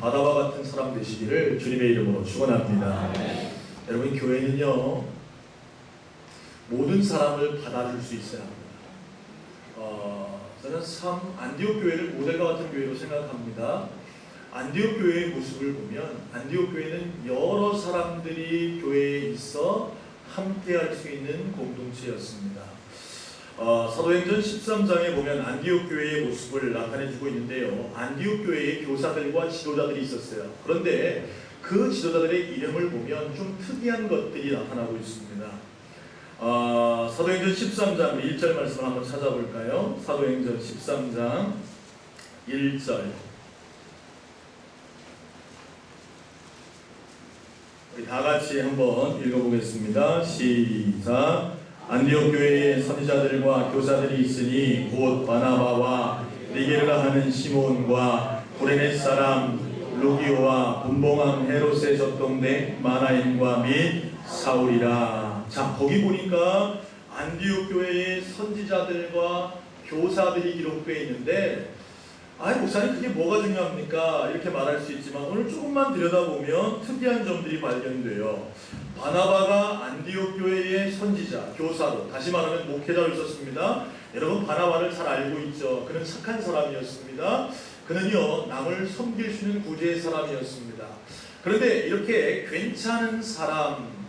바나바 같은 사람 되시기를 주님의 이름으로 축원합니다. 여러분, 교회는요 모든 사람을 받아줄 수 있어야 합니다. 저는 참 안디옥 교회를 모델과 같은 교회로 생각합니다. 안디옥 교회의 모습을 보면 안디옥 교회는 여러 사람들이 교회에 있어 함께 할 수 있는 공동체였습니다. 사도행전 13장에 보면 안디옥 교회의 모습을 나타내주고 있는데요. 안디옥 교회에 교사들과 지도자들이 있었어요. 그런데 그 지도자들의 이름을 보면 좀 특이한 것들이 나타나고 있습니다. 사도행전 13장 1절 말씀을 한번 찾아볼까요? 사도행전 13장 1절. 우리 다 같이 한번 읽어보겠습니다. 시작. 안디옥 교회에 선지자들과 교사들이 있으니 곧 바나바와 니게르라 하는 시몬과 구레네 사람 루기오와 분봉왕 헤롯의 젖동생 마나임과 및 사울이라. 자, 거기 보니까 안디옥 교회의 선지자들과 교사들이 기록되어 있는데, 목사님 그게 뭐가 중요합니까? 이렇게 말할 수 있지만 오늘 조금만 들여다보면 특이한 점들이 발견돼요. 바나바가 안디옥 교회의 선지자, 교사로, 다시 말하면 목회자로 있었습니다. 여러분, 바나바를 잘 알고 있죠. 그는 착한 사람이었습니다. 그는요 남을 섬길 수 있는 구제의 사람이었습니다. 그런데 이렇게 괜찮은 사람,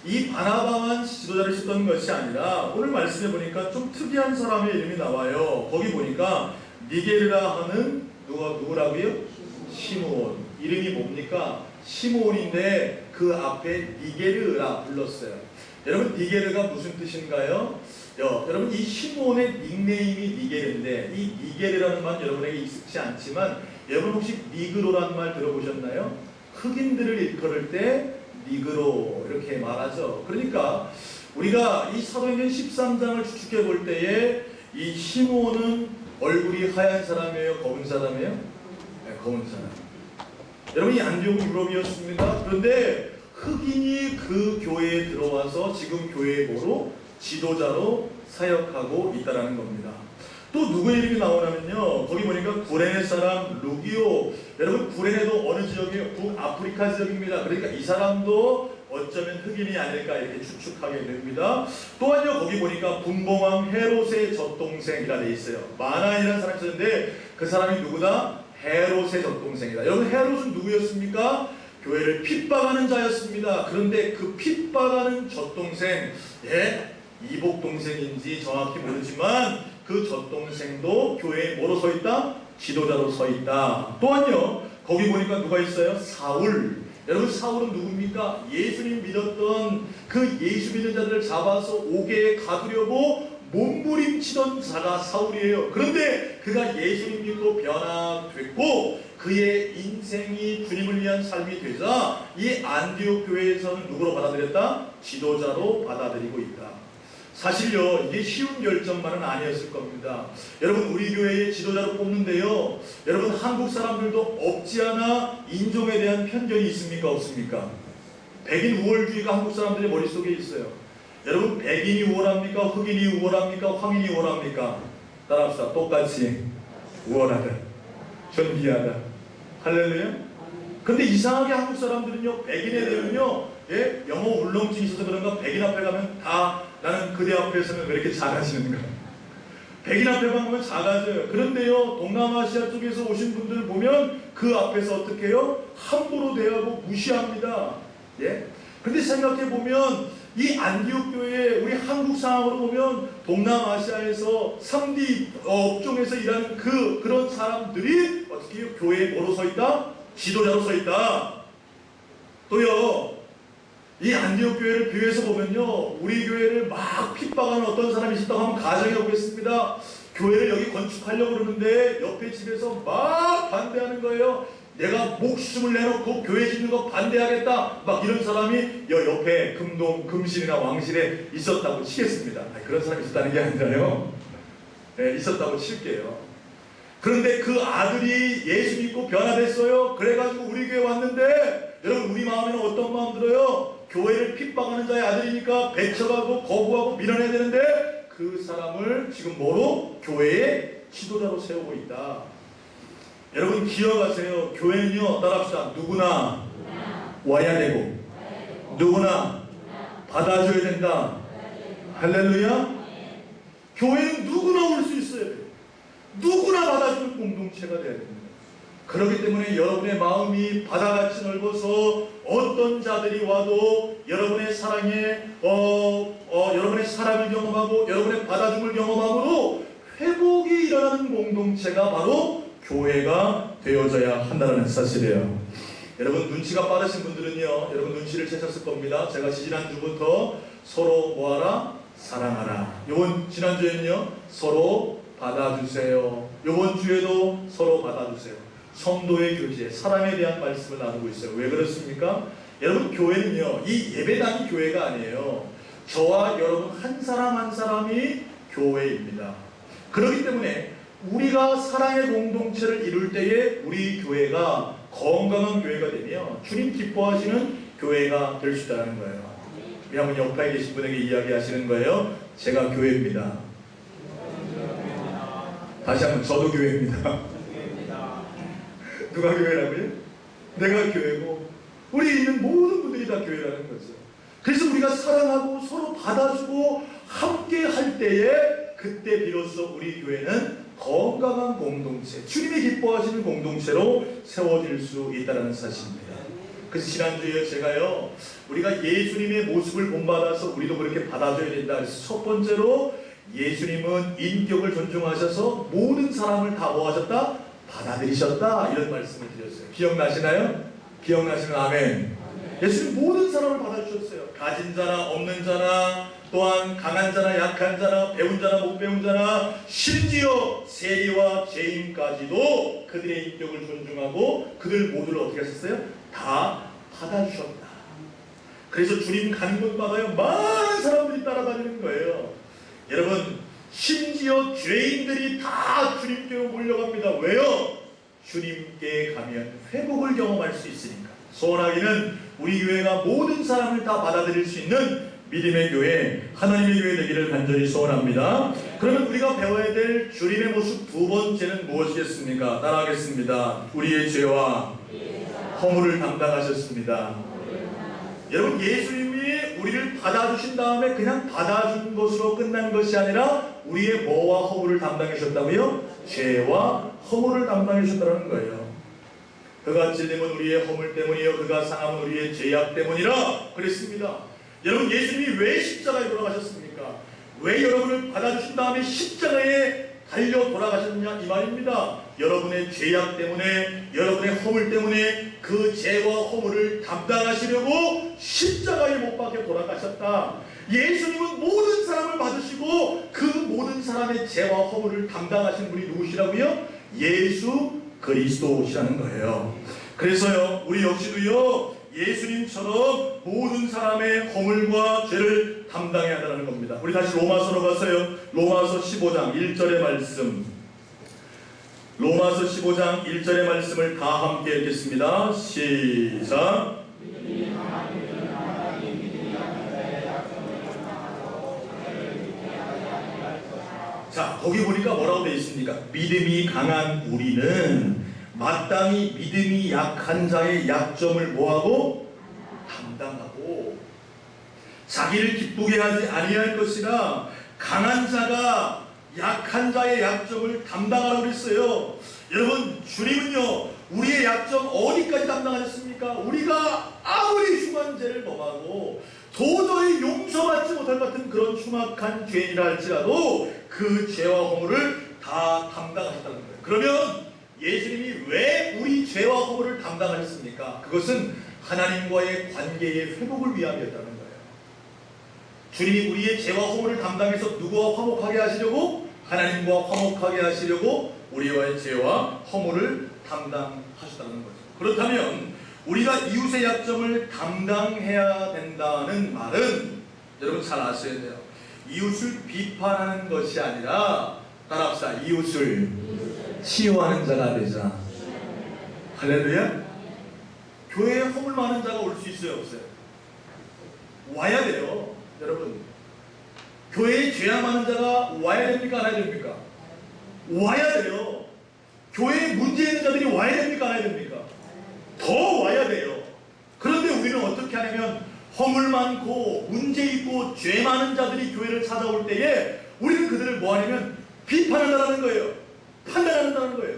이 바나바만 지도자를 쓰던 것이 아니라 오늘 말씀해 보니까 좀 특이한 사람의 이름이 나와요. 거기 보니까 니게르라 하는 누구라고요? 시므온. 이름이 뭡니까? 시므온인데 그 앞에 니게르라 불렀어요. 여러분, 니게르가 무슨 뜻인가요? 여러분, 이 시므온의 닉네임이 니게르인데, 이 니게르라는 말 여러분에게 익숙치 않지만 여러분 혹시 니그로라는 말 들어보셨나요? 흑인들을 일컬을 때 니그로 이렇게 말하죠. 그러니까 우리가 이 사도행전 13장을 추측해 볼 때에 이 시므온은 얼굴이 하얀 사람이에요? 검은 사람이에요? 네, 검은 사람. 여러분, 이 안디옥 유럽이었습니다. 그런데 흑인이 그 교회에 들어와서 지금 교회의 뭐로? 지도자로 사역하고 있다는 겁니다. 또 누구의 이름이 나오냐면요, 거기 보니까 구레네 사람 루기오. 여러분, 구레네도 어느 지역이에요? 북아프리카 지역입니다. 그러니까 이 사람도 어쩌면 흑인이 아닐까 이렇게 추측하게 됩니다. 또한요, 거기 보니까 분봉왕 헤롯의 젖동생이라 돼 있어요. 마나이라는 사람이 있었는데 그 사람이 누구다? 헤롯의 젖동생이다. 여러분, 헤롯은 누구였습니까? 교회를 핍박하는 자였습니다. 그런데 그 핍박하는 젖동생, 이복동생인지 정확히 모르지만 그 젖동생도 교회에 뭐로 서 있다? 지도자로 서 있다. 또한요, 거기 보니까 누가 있어요? 사울. 여러분, 사울은 누굽니까? 예수님 믿었던 그 예수 믿는 자들을 잡아서 옥에 가두려고 몸부림치던 자가 사울이에요. 그런데 그가 예수님 믿고 변화됐고 그의 인생이 주님을 위한 삶이 되자 이 안디옥 교회에서는 누구로 받아들였다? 지도자로 받아들이고 있다. 사실요, 이게 쉬운 결정만은 아니었을 겁니다. 여러분, 우리 교회의 지도자로 뽑는데요, 여러분, 한국 사람들도 없지 않아 인종에 대한 편견이 있습니까? 없습니까? 백인 우월주의가 한국 사람들의 머릿속에 있어요. 여러분, 백인이 우월합니까? 흑인이 우월합니까? 황인이 우월합니까? 따라합시다. 똑같이 우월하다, 존귀하다. 할렐루야. 근데 이상하게 한국 사람들은요, 백인에 대해서는요, 영어 울렁증이 있어서 그런가 백인 앞에 가면 다 나는 그대 앞에서는 왜 이렇게 작아지는가? 백인 앞에 가면 작아져요. 그런데요, 동남아시아 쪽에서 오신 분들을 보면 그 앞에서 어떻게 해요? 함부로 대하고 무시합니다. 근데 생각해 보면 이 안디옥 교회, 우리 한국 상황으로 보면 동남아시아에서 3D 업종에서 일하는 그런 사람들이 어떻게 해요? 교회에 뭐로 서 있다? 지도자로 서 있다. 또요, 이 안디옥 교회를 비유해서 보면요, 우리 교회를 막 핍박하는 어떤 사람이 있었다고 하면 가정해 보겠습니다. 교회를 여기 건축하려고 그러는데 옆에 집에서 막 반대하는 거예요. 내가 목숨을 내놓고 교회 짓는 거 반대하겠다, 막 이런 사람이 옆에 금동, 금실이나 왕실에 있었다고 치겠습니다. 그런 사람이 있었다는 게 아니라요, 있었다고 칠게요. 그런데 그 아들이 예수 믿고 변화됐어요. 그래가지고 우리 교회 왔는데 여러분, 우리 마음에는 어떤 마음 들어요? 교회를 핍박하는 자의 아들이니까 배척하고 거부하고 밀어내야 되는데 그 사람을 지금 뭐로? 교회의 지도자로 세우고 있다. 여러분 기억하세요. 교회는요, 따라합시다. 누구나 와야 되고 누구나 받아줘야 된다. 할렐루야. 교회는 누구나 올 수 있어요. 누구나 받아주는 공동체가 되어야 됩니다. 그렇기 때문에 여러분의 마음이 바다같이 넓어서 어떤 자들이 와도 여러분의 사랑에 여러분의 사랑을 경험하고 여러분의 받아줌을 경험함으로 회복이 일어나는 공동체가 바로 교회가 되어져야 한다는 사실이에요. 여러분 눈치가 빠르신 분들은요, 여러분 눈치를 채셨을 겁니다. 제가 지난주부터 서로 뭐하라? 사랑하라. 이번 지난주에는요, 서로 받아주세요. 이번 주에도 서로 받아주세요. 성도의 교제, 사랑에 대한 말씀을 나누고 있어요. 왜 그렇습니까? 여러분 교회는요, 이 예배당이 교회가 아니에요. 저와 여러분 한 사람 한 사람이 교회입니다. 그렇기 때문에 우리가 사랑의 공동체를 이룰 때에 우리 교회가 건강한 교회가 되며 주님 기뻐하시는 교회가 될 수 있다는 거예요. 우리 한번 옆에 계신 분에게 이야기하시는 거예요. 제가 교회입니다. 다시 한번 저도 교회입니다. 누가 교회라고요? 내가 교회고 우리 있는 모든 분들이 다 교회라는 거죠. 그래서 우리가 사랑하고 서로 받아주고 함께 할 때에 그때 비로소 우리 교회는 건강한 공동체, 주님이 기뻐하시는 공동체로 세워질 수 있다는 사실입니다. 그래서 지난주에 제가요, 우리가 예수님의 모습을 본받아서 우리도 그렇게 받아줘야 된다. 그래서 첫 번째로 예수님은 인격을 존중하셔서 모든 사람을 다 뭐하셨다? 받아들이셨다. 이런 말씀을 드렸어요. 기억나시나요? 기억나시면 아멘. 예수님 모든 사람을 받아주셨어요. 가진 자나 없는 자나 또한 강한 자나 약한 자나 배운 자나 못 배운 자나 심지어 세리와 죄인까지도 그들의 인격을 존중하고 그들 모두를 어떻게 하셨어요? 다 받아주셨다. 그래서 주님 가는 곳마다요 많은 사람들이 따라다니는 거예요. 여러분 심지어 죄인들이 다 주님께로 몰려갑니다. 왜요? 주님께 가면 회복을 경험할 수 있으니까. 소원하기는 우리 교회가 모든 사람을 다 받아들일 수 있는 믿음의 교회, 하나님의 교회 되기를 간절히 소원합니다. 그러면 우리가 배워야 될 주님의 모습 두 번째는 무엇이겠습니까? 따라하겠습니다. 우리의 죄와 허물을 담당하셨습니다. 여러분 예수님이 우리를 받아주신 다음에 그냥 받아준 것으로 끝난 것이 아니라 우리의 뭐와 허물을 담당하셨다고요? 죄와 허물을 담당하셨다는 거예요. 그가 찔림은 우리의 허물 때문이요 그가 상함은 우리의 죄악 때문이라 그랬습니다. 여러분 예수님이 왜 십자가에 돌아가셨습니까? 왜 여러분을 받아주신 다음에 십자가에 달려 돌아가셨느냐 이 말입니다. 여러분의 죄악 때문에 여러분의 허물 때문에 그 죄와 허물을 담당하시려고 십자가에 못 박혀 돌아가셨다. 예수님은 모든 사람을 받으시고 그 모든 사람의 죄와 허물을 담당하신 분이 누구시라고요? 예수 그리스도시라는 거예요. 그래서요 우리 역시도요 예수님처럼 모든 사람의 허물과 죄를 담당해야 한다는 겁니다. 우리 다시 로마서로 가서요. 로마서 15장 1절의 말씀. 로마서 15장 1절의 말씀을 다 함께 읽겠습니다. 시작. 자, 거기 보니까 뭐라고 되어 있습니까? 믿음이 강한 우리는 마땅히 믿음이 약한 자의 약점을 뭐하고? 담당하고 자기를 기쁘게 하지 아니할 것이나 강한 자가 약한 자의 약점을 담당하라고 그랬어요. 여러분 주님은요 우리의 약점 어디까지 담당하셨습니까? 우리가 아무리 흉한 죄를 범하고 도저히 용서받지 못할 것 같은 그런 흉악한 죄인이라 할지라도 그 죄와 허물을 다 담당하셨다는 거예요. 그러면 예수님이 왜 우리 죄와 허물을 담당하셨습니까? 그것은 하나님과의 관계의 회복을 위함이었다는 거예요. 주님이 우리의 죄와 허물을 담당해서 누구와 화목하게 하시려고? 하나님과 화목하게 하시려고 우리와의 죄와 허물을 담당하셨다는 거죠. 그렇다면 우리가 이웃의 약점을 담당해야 된다는 말은 여러분 잘 아셔야 돼요. 이웃을 비판하는 것이 아니라 따라합시다. 이웃을 치유하는 자가 되자. 할렐루야. 교회에 허물 많은 자가 올 수 있어요 없어요? 와야 돼요. 여러분 교회에 죄악 많은 자가 와야 됩니까 안 와야 됩니까? 와야 돼요. 교회에 문제 있는 자들이 와야 됩니까? 안 와야 됩니까? 더 와야 돼요. 그런데 우리는 어떻게 하냐면 허물 많고 문제 있고 죄 많은 자들이 교회를 찾아올 때에 우리는 그들을 뭐 하냐면 비판한다는 거예요. 판단한다는 거예요.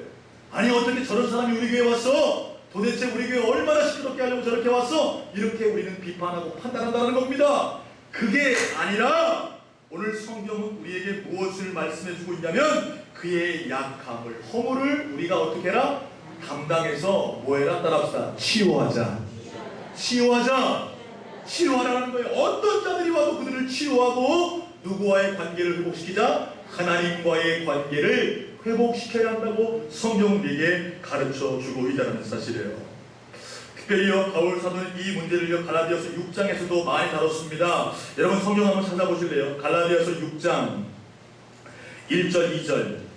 아니 어떻게 저런 사람이 우리 교회에 왔어? 도대체 우리 교회 얼마나 시끄럽게 하려고 저렇게 왔어? 이렇게 우리는 비판하고 판단한다는 겁니다. 그게 아니라 오늘 성경은 우리에게 무엇을 말씀해주고 있냐면 그의 약함을, 허물을 우리가 어떻게 해라? 담당해서 뭐해라? 따라합시다. 치유하자. 치유하자. 치유하라는 거예요. 어떤 자들이 와도 그들을 치유하고 누구와의 관계를 회복시키자? 하나님과의 관계를 회복시켜야 한다고 성경은 우리에게 가르쳐주고 있다는 사실이에요. 특별히요 바울 사도는 이 문제를요 갈라디아서 6장에서도 많이 다뤘습니다. 여러분 성경 한번 찾아보실래요? 갈라디아서 6장 1절 2절.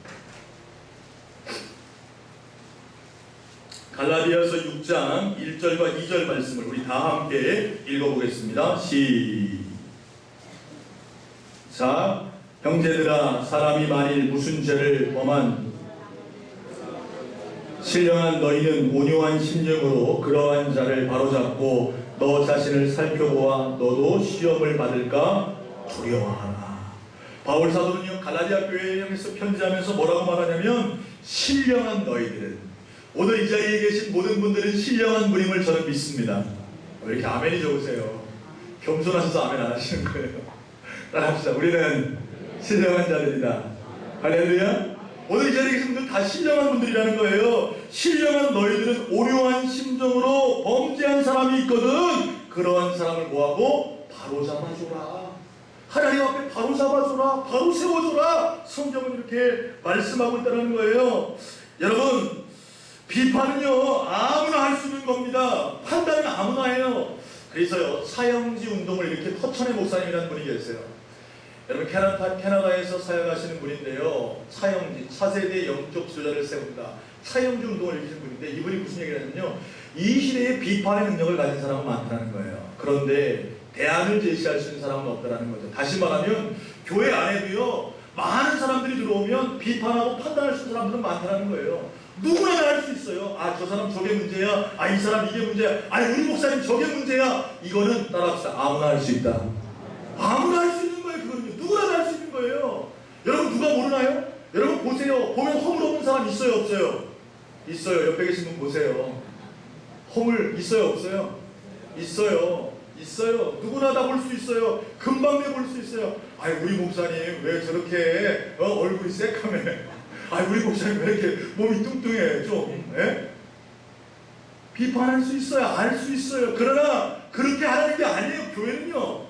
갈라디아서 6장 1절과 2절 말씀을 우리 다 함께 읽어보겠습니다. 시작. 형제들아, 사람이 만일 무슨 죄를 범한 신령한 너희는 온유한 심령으로 그러한 자를 바로잡고 너 자신을 살펴보아 너도 시험을 받을까 두려워하라. 바울 사도는요 갈라디아 교회에 향해서 편지하면서 뭐라고 말하냐면 신령한 너희들은, 오늘 이 자리에 계신 모든 분들은 신령한 분임을 저는 믿습니다. 왜 이렇게 아멘이 적으세요? 겸손하셔서 아멘 안 하시는 거예요. 따라합시다. 우리는 신령한 자들이다. 할렐루야. 오늘 이 자리에 계신 분들 다 신령한 분들이라는 거예요. 신령한 너희들은 온유한 심정으로 범죄한 사람이 있거든 그러한 사람을 뭐하고? 바로 잡아줘라. 하나님 앞에 바로 잡아줘라. 바로 세워줘라. 성경은 이렇게 말씀하고 있다는 거예요. 여러분 비판은요 아무나 할 수 있는 겁니다. 판단은 아무나 해요. 그래서요 사형지 운동을 이렇게 터천의 목사님이라는 분이 계세요. 여러분 캐나다에서 사역하시는 분인데요 사형지, 차세대 영적 지도자를 세운다, 사형지 운동을 일으키는 분인데 이분이 무슨 얘기를 하냐면요 이 시대에 비판의 능력을 가진 사람은 많다는 거예요. 그런데 대안을 제시할 수 있는 사람은 없다는 거죠. 다시 말하면 교회 안에도요 많은 사람들이 들어오면 비판하고 판단할 수 있는 사람들은 많다는 거예요. 누구나 다 할 수 있어요. 아 저 사람 저게 문제야, 아 이 사람 이게 문제야, 아니 우리 목사님 저게 문제야. 이거는 따라합시다. 아무나 할 수 있다. 아무나 할 수 있는 거예요. 그거는요 누구나 다 할 수 있는 거예요. 여러분 누가 모르나요? 여러분 보세요. 보면 허물 없는 사람 있어요 없어요? 있어요. 옆에 계신 분 보세요. 허물 있어요 없어요? 있어요. 있어요. 누구나 다 볼 수 있어요. 금방 내볼 수 있어요. 아니 우리 목사님 왜 저렇게 얼굴이 새카매? 아니 우리 목사님 왜 이렇게 몸이 뚱뚱해 좀? 비판할 수 있어요. 알 수 있어요. 그러나 그렇게 하는 게 아니에요. 교회는요.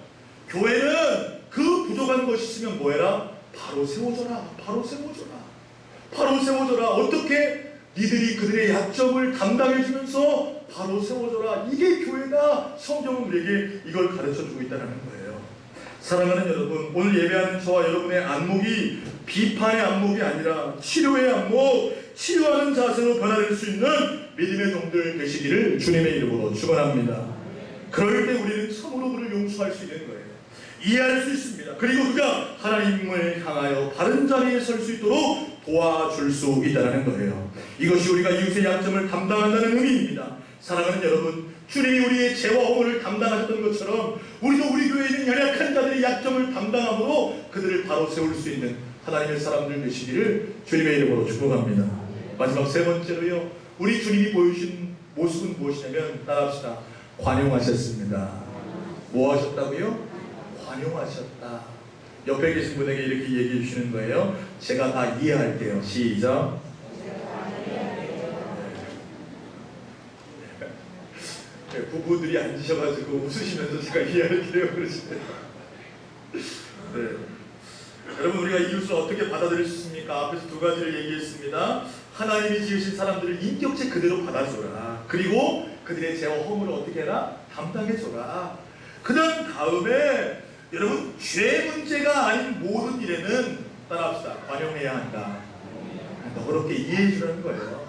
교회는 그 부족한 것이 있으면 뭐해라? 바로 세워줘라. 바로 세워줘라. 바로 세워줘라. 어떻게? 니들이 그들의 약점을 담당해주면서 바로 세워줘라. 이게 교회다. 성경은 우리에게 이걸 가르쳐주고 있다는 거예요. 사랑하는 여러분, 오늘 예배하는 저와 여러분의 안목이 비판의 안목이 아니라 치료의 안목, 치유하는 자세로 변화될 수 있는 믿음의 종들 되시기를 주님의 이름으로 축원합니다. 그럴 때 우리는 참으로 그를 용서할 수 있는 거예요. 이해할 수 있습니다. 그리고 그가 하나님을 향하여 바른 자리에 설 수 있도록 도와줄 수 있다는 거예요. 이것이 우리가 이웃의 약점을 담당한다는 의미입니다. 사랑하는 여러분, 주님이 우리의 죄와 허물을 담당하셨던 것처럼 우리도 우리 교회에 있는 연약한 자들의 약점을 담당함으로 그들을 바로 세울 수 있는 하나님의 사람들 되시기를 주님의 이름으로 축복합니다. 마지막 세 번째로요, 우리 주님이 보여주신 모습은 무엇이냐면 따라합시다. 관용하셨습니다. 뭐 하셨다고요? 관용하셨다. 옆에 계신 분에게 이렇게 얘기해 주시는 거예요. 제가 다 이해할게요. 시작. 네, 부부들이 앉으셔가지고 웃으시면서 제가 이해할게요 그러시네요. 네. 여러분 우리가 이웃을 어떻게 받아들일 수 있습니까? 앞에서 두 가지를 얘기했습니다. 하나님이 지으신 사람들을 인격체 그대로 받아줘라. 그리고 그들의 죄와 허물을 어떻게 해라? 담당해줘라. 그 다음에 여러분 죄 문제가 아닌 모든 일에는 따라합시다. 관용해야 한다. 너그럽게 이해해주라는 거예요.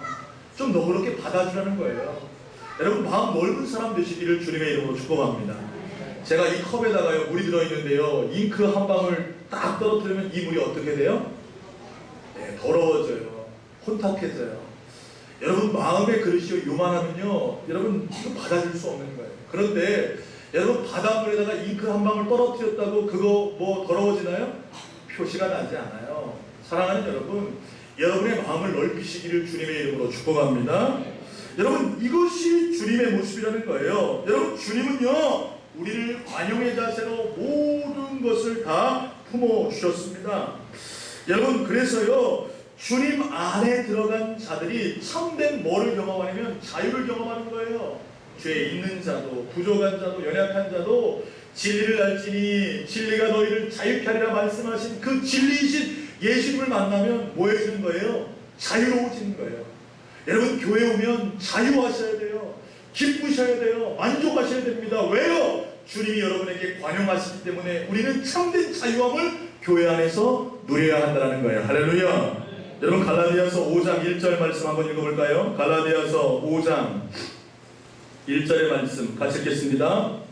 좀 너그럽게 받아주라는 거예요. 여러분 마음 넓은 사람 되시기를 주님의 이름으로 축복합니다. 제가 이 컵에다가요 물이 들어있는데요 잉크 한 방울 딱 떨어뜨리면 이 물이 어떻게 돼요? 네, 더러워져요. 혼탁해져요. 여러분 마음의 그릇이 요만하면요, 여러분 이거 받아줄 수 없는 거예요. 그런데 여러분 바닷물에다가 잉크 한 방울 떨어뜨렸다고 그거 뭐 더러워지나요? 표시가 나지 않아요. 사랑하는 여러분, 여러분의 마음을 넓히시기를 주님의 이름으로 축복합니다. 여러분, 이것이 주님의 모습이라는 거예요. 여러분, 주님은요, 우리를 관용의 자세로 모든 것을 다 품어주셨습니다. 여러분, 그래서요, 주님 안에 들어간 자들이 참된 뭐를 경험하냐면 자유를 경험하는 거예요. 죄 있는 자도, 부족한 자도, 연약한 자도 진리를 알지니 진리가 너희를 자유케 하리라 말씀하신 그 진리이신 예수님을 만나면 뭐 해주는 거예요? 자유로워지는 거예요. 여러분, 교회 오면 자유하셔야 돼요. 기쁘셔야 돼요. 만족하셔야 됩니다. 왜요? 주님이 여러분에게 관용하시기 때문에 우리는 참된 자유함을 교회 안에서 누려야 한다는 거예요. 할렐루야. 여러분, 갈라디아서 5장 1절 말씀 한번 읽어볼까요? 갈라디아서 5장 1절의 말씀 같이 읽겠습니다.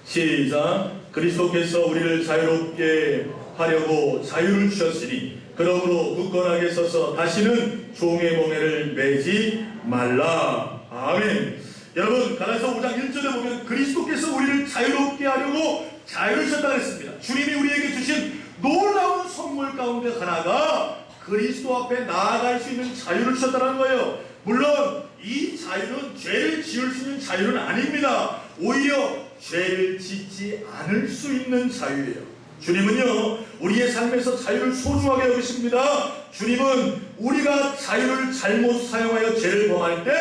시작. 그리스도께서 우리를 자유롭게 하려고 자유를 주셨으니 그러므로 굳건하게 서서 다시는 종의 멍에를 매지 말라. 아멘. 여러분, 갈라디아서 5장 1절에 보면 그리스도께서 우리를 자유롭게 하려고 자유를 주셨다고 했습니다. 주님이 우리에게 주신 놀라운 선물 가운데 하나가 그리스도 앞에 나아갈 수 있는 자유를 주셨다는 거예요. 물론 이 자유는 죄를 지을 수 있는 자유는 아닙니다. 오히려 죄를 짓지 않을 수 있는 자유예요. 주님은요, 우리의 삶에서 자유를 소중하게 여기십니다. 주님은 우리가 자유를 잘못 사용하여 죄를 범할 때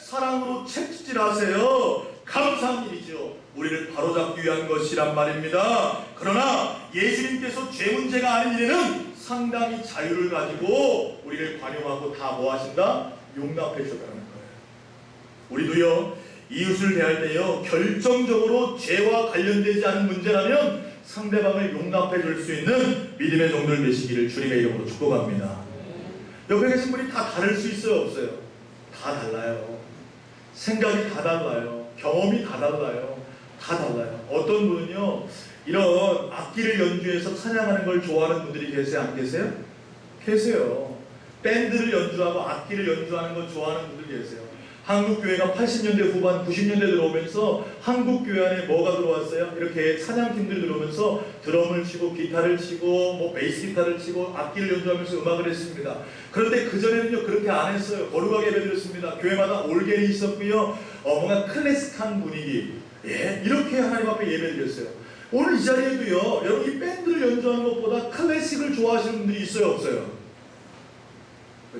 사랑으로 채찍질하세요. 감사한 일이죠. 우리를 바로잡기 위한 것이란 말입니다. 그러나 예수님께서 죄 문제가 아닌 일에는 상당히 자유를 가지고 우리를 관용하고 다 뭐 하신다? 용납해 주셨다는 거예요. 우리도요, 이웃을 대할 때요, 결정적으로 죄와 관련되지 않은 문제라면 상대방을 용납해 줄 수 있는 믿음의 종들 되시기를 주님의 이름으로 축복합니다. 옆에 계신 분이 다 다를 수 있어요, 없어요? 다 달라요. 생각이 다 달라요. 경험이 다 달라요. 다 달라요. 어떤 분은요, 이런 악기를 연주해서 찬양하는 걸 좋아하는 분들이 계세요? 안 계세요? 계세요. 밴드를 연주하고 악기를 연주하는 걸 좋아하는 분들 계세요. 한국교회가 80년대 후반 90년대 들어오면서 한국교회 안에 뭐가 들어왔어요? 이렇게 찬양팀들 들어오면서 드럼을 치고 기타를 치고 뭐 베이스 기타를 치고 악기를 연주하면서 음악을 했습니다. 그런데 그전에는요, 그렇게 안 했어요. 거룩하게 예배드렸습니다. 교회마다 올게리 있었고요, 뭔가 클래식한 분위기, 이렇게 하나님 앞에 예배드렸어요. 오늘 이 자리에도요, 여러분 이 밴드를 연주하는 것보다 클래식을 좋아하시는 분들이 있어요, 없어요?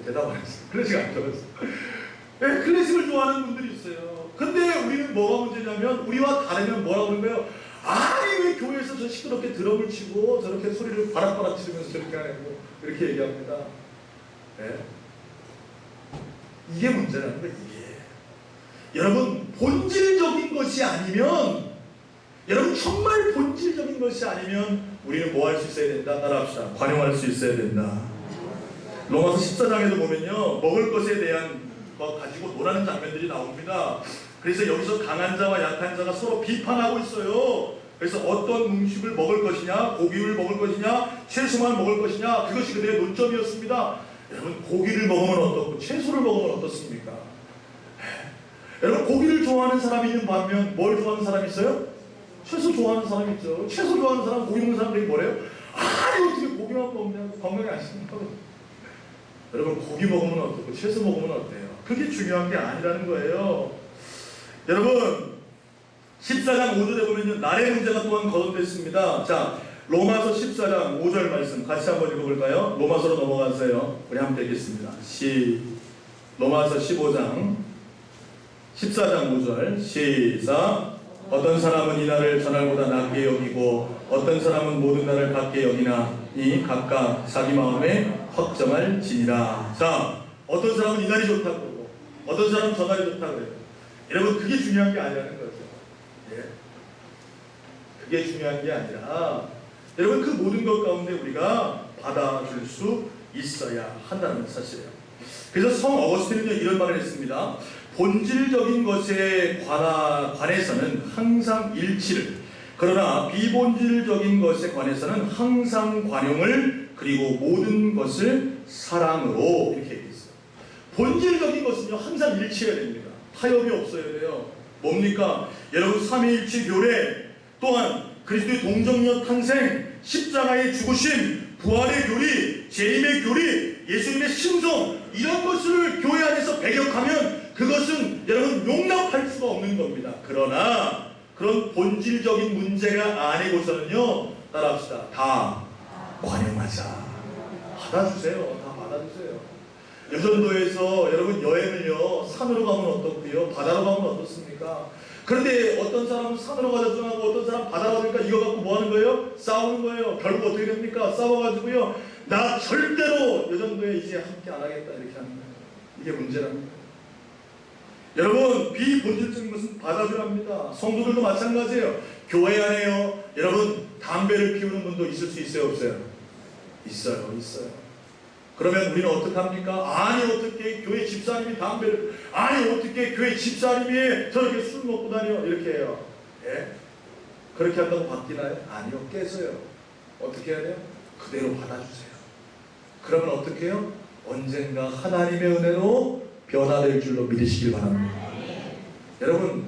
대답 안 했어요. 클래식 안 좋아했어요. 클래식을 좋아하는 분들이 있어요. 근데 우리는 뭐가 문제냐면, 우리와 다르면 뭐라고 그러는 거예요? 아니, 왜 교회에서 저 시끄럽게 드럼을 치고 저렇게 소리를 바락바락 치면서 저렇게 하냐고 이렇게 얘기합니다. 네? 이게 문제라는 거예요. 이게 여러분, 본질적인 것이 아니면, 여러분 정말 본질적인 것이 아니면 우리는 뭐 할 수 있어야 된다? 따라합시다. 관용할 수 있어야 된다. 로마서 14장에도 보면요, 먹을 것에 대한 것 가지고 논하는 장면들이 나옵니다. 그래서 여기서 강한 자와 약한 자가 서로 비판하고 있어요. 그래서 어떤 음식을 먹을 것이냐, 고기를 먹을 것이냐, 채소만 먹을 것이냐, 그것이 그들의 논점이었습니다. 여러분, 고기를 먹으면 어떻고 채소를 먹으면 어떻습니까? 여러분, 고기를 좋아하는 사람이 있는 반면 뭘 좋아하는 사람이 있어요? 채소 좋아하는 사람이 있죠. 채소 좋아하는 사람, 고기 먹는 사람들이 뭐래요? 아니, 어떻게 고기만 먹냐고, 건강에 안 신다고. 여러분, 고기 먹으면 어떻고 채소 먹으면 어때요? 그게 중요한 게 아니라는 거예요. 여러분, 14장 5절에 보면요, 날의 문제가 또한 거론됐습니다. 자, 로마서 14장 5절 말씀 같이 한번 읽어볼까요? 로마서로 넘어가세요. 우리 함께 읽겠습니다. 로마서 14장 5절 시작. 어떤 사람은 이 날을 전날보다 낮게 여기고 어떤 사람은 모든 날을 같게 여기나 이 각각 자기 마음에 확정할 지니라. 자, 어떤 사람은 이 날이 좋다고 그러고 어떤 사람은 저 날이 좋다고 그래요. 여러분, 그게 중요한 게 아니라는 거죠. 예? 그게 중요한 게 아니라, 여러분, 그 모든 것 가운데 우리가 받아줄 수 있어야 한다는 사실이에요. 그래서 성 어거스틴은요, 이런 말을 했습니다. 본질적인 것에 관해서는 항상 일치를, 그러나 비본질적인 것에 관해서는 항상 관용을 그리고 모든 것을 사랑으로 이렇게 얘기했어요. 본질적인 것은요 항상 일치해야 됩니다. 타협이 없어야 돼요. 뭡니까? 여러분 삼위일체 교례 또한 그리스도의 동정녀 탄생, 십자가의 죽으심, 부활의 교리, 재림의 교리, 예수님의 신성 이런 것을 교회 안에서 배격하면 그것은 여러분 용납할 수가 없는 겁니다. 그러나 그런 본질적인 문제가 아니고서는요 따라합시다. 다 관용하자. 받아주세요. 다 받아주세요. 여전도에서 여러분 여행을요 산으로 가면 어떻고요 바다로 가면 어떻습니까? 그런데 어떤 사람은 산으로 가자 전하고 어떤 사람 바다로 가니까 이거 갖고 뭐 하는 거예요? 싸우는 거예요. 결국 어떻게 됩니까? 싸워가지고요 나 절대로 여전도에 이제 함께 안 하겠다 이렇게 하는 거예요. 이게 문제랍니다. 여러분 비본질적인 것은 받아주랍니다. 성도들도 마찬가지예요. 교회 안에요 여러분 담배를 피우는 분도 있을 수 있어요 없어요? 있어요. 그러면 우리는 어떻게 합니까? 아니 어떻게 교회 집사님이 담배를, 아니 어떻게 교회 집사님이 저렇게 술 먹고 다녀 이렇게 해요. 예? 그렇게 한다고 바뀌나요? 아니요. 깨서요. 어떻게 해야 돼요? 그대로 받아주세요. 그러면 어떻게 해요? 언젠가 하나님의 은혜로 변화될 줄로 믿으시길 바랍니다. 여러분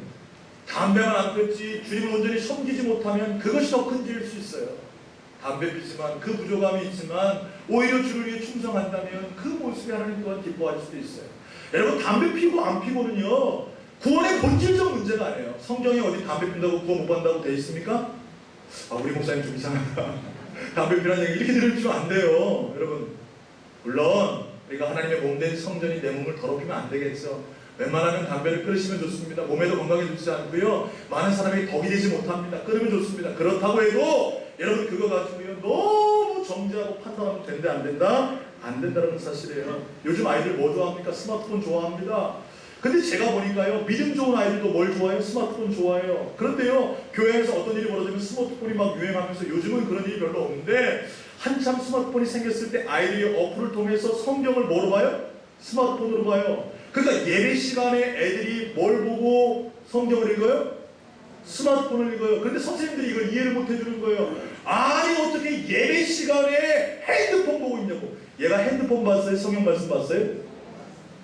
담배만 안 끊지 주님을 온전히 섬기지 못하면 그것이 더 큰 죄일 수 있어요. 담배 피지만 그 부족함이 있지만 오히려 주를 위해 충성한다면 그 모습이 하나님 또한 기뻐할 수도 있어요. 여러분 담배 피고 안 피고는요 구원의 본질적 문제가 아니에요. 성경에 어디 담배 핀다고 구원 못 받는다고 돼 있습니까? 아 우리 목사님 좀 이상하다. 담배 피라는 얘기 이렇게 들으시면 안 돼요. 여러분 물론 우리가 하나님의 몸된 성전이 내 몸을 더럽히면 안 되겠죠. 웬만하면 담배를 끊으시면 좋습니다. 몸에도 건강에 좋지 않고요 많은 사람이 덕이 되지 못합니다. 끊으면 좋습니다. 그렇다고 해도 여러분 그거 가지고요 너무 정죄하고 판단하면 된다 안 된다? 안 된다는 사실이에요. 요즘 아이들 뭐 좋아합니까? 스마트폰 좋아합니다. 근데 제가 보니까요 믿음 좋은 아이들도 뭘 좋아해요? 스마트폰 좋아해요. 그런데요 교회에서 어떤 일이 벌어지면 스마트폰이 막 유행하면서 요즘은 그런 일이 별로 없는데 한참 스마트폰이 생겼을 때 아이들이 어플을 통해서 성경을 뭐로 봐요? 스마트폰으로 봐요. 그러니까 예배 시간에 애들이 뭘 보고 성경을 읽어요? 스마트폰을 읽어요. 그런데 선생님들이 이걸 이해를 못 해주는 거예요. 아니 어떻게 예배 시간에 핸드폰 보고 있냐고. 얘가 핸드폰 봤어요? 성경 말씀 봤어요?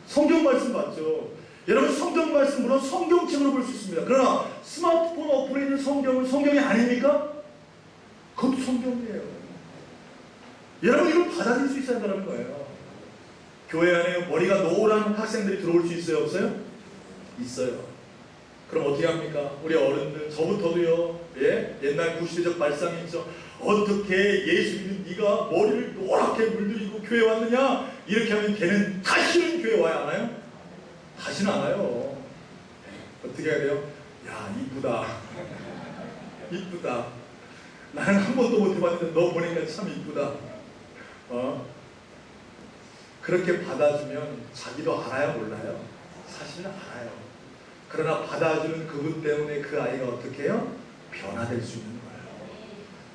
성경 말씀 봤죠. 여러분 성경 말씀 물론 성경책으로 볼 수 있습니다. 그러나 스마트폰 어플에 있는 성경은 성경이 아닙니까? 그것도 성경이에요. 여러분 이걸 받아들일 수 있어야 한다는 거예요. 교회 안에 머리가 노란 학생들이 들어올 수 있어요 없어요? 있어요. 그럼 어떻게 합니까? 우리 어른들 저부터도요 예? 옛날 구시대적 발상이 있죠. 어떻게 예수 믿는 네가 머리를 노랗게 물들이고 교회 왔느냐? 이렇게 하면 걔는 다시는 교회 와야 하나요? 다시는 안 와요. 어떻게 해야 돼요? 야 이쁘다 이쁘다 나는 한 번도 못 해봤는데 너 보니까 참 이쁘다. 그렇게 받아주면 자기도 알아요 몰라요? 사실은 알아요. 그러나 받아주는 그분 때문에 그 아이가 어떻게 해요? 변화될 수 있는 거예요.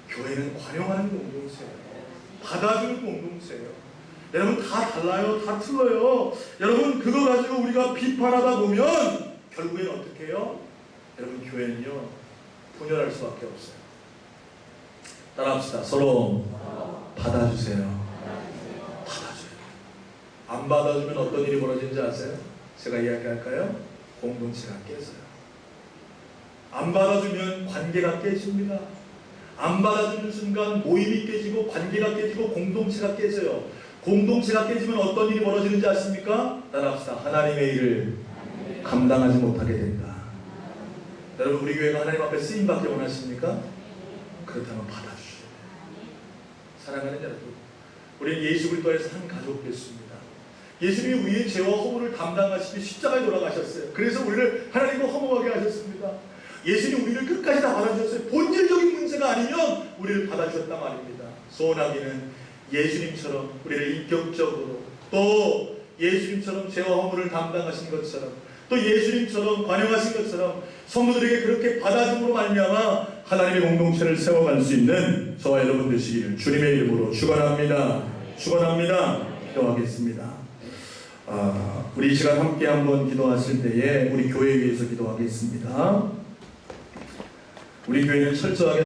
교회는 관용하는 공동체예요. 받아주는 공동체예요. 여러분 다 달라요. 다 틀려요. 여러분 그거 가지고 우리가 비판하다 보면 결국엔 어떻게 해요? 여러분 교회는요 분열할 수밖에 없어요. 따라합시다. 서로 받아주세요. 받아줘요. 안 받아주면 어떤 일이 벌어지는지 아세요? 제가 이야기할까요? 공동체가 깨져요. 안 받아주면 관계가 깨집니다. 안 받아주는 순간 모임이 깨지고 관계가 깨지고 공동체가 깨져요. 공동체가 깨지면 어떤 일이 벌어지는지 아십니까? 따라합시다. 하나님의 일을 감당하지 못하게 된다. 여러분 우리 교회가 하나님 앞에 쓰임받기 원하십니까? 그렇다면 받아주셔야 돼요. 사랑하는 여러분 우리는 예수 그리스도에서 한 가족 됐습니다. 예수님이 우리의 죄와 허물을 담당하시기 십자가에 돌아가셨어요. 그래서 우리를 하나님과 화목하게 하셨습니다. 예수님 우리를 끝까지 다 받아주셨어요. 본질적인 문제가 아니면 우리를 받아주셨단 말입니다. 소원하기는 예수님처럼 우리를 인격적으로 또 예수님처럼 죄와 허물을 담당하신 것처럼 또 예수님처럼 관용하신 것처럼 성도들에게 그렇게 받아줌으로 말미암아 하나님의 공동체를 세워갈 수 있는 저와 여러분 되시기를 주님의 이름으로 축원합니다. 축원합니다. 기도하겠습니다. 우리 이 시간 함께 한번 기도하실 때에 우리 교회에 위해서 기도하겠습니다. 우리 교회는 철저하게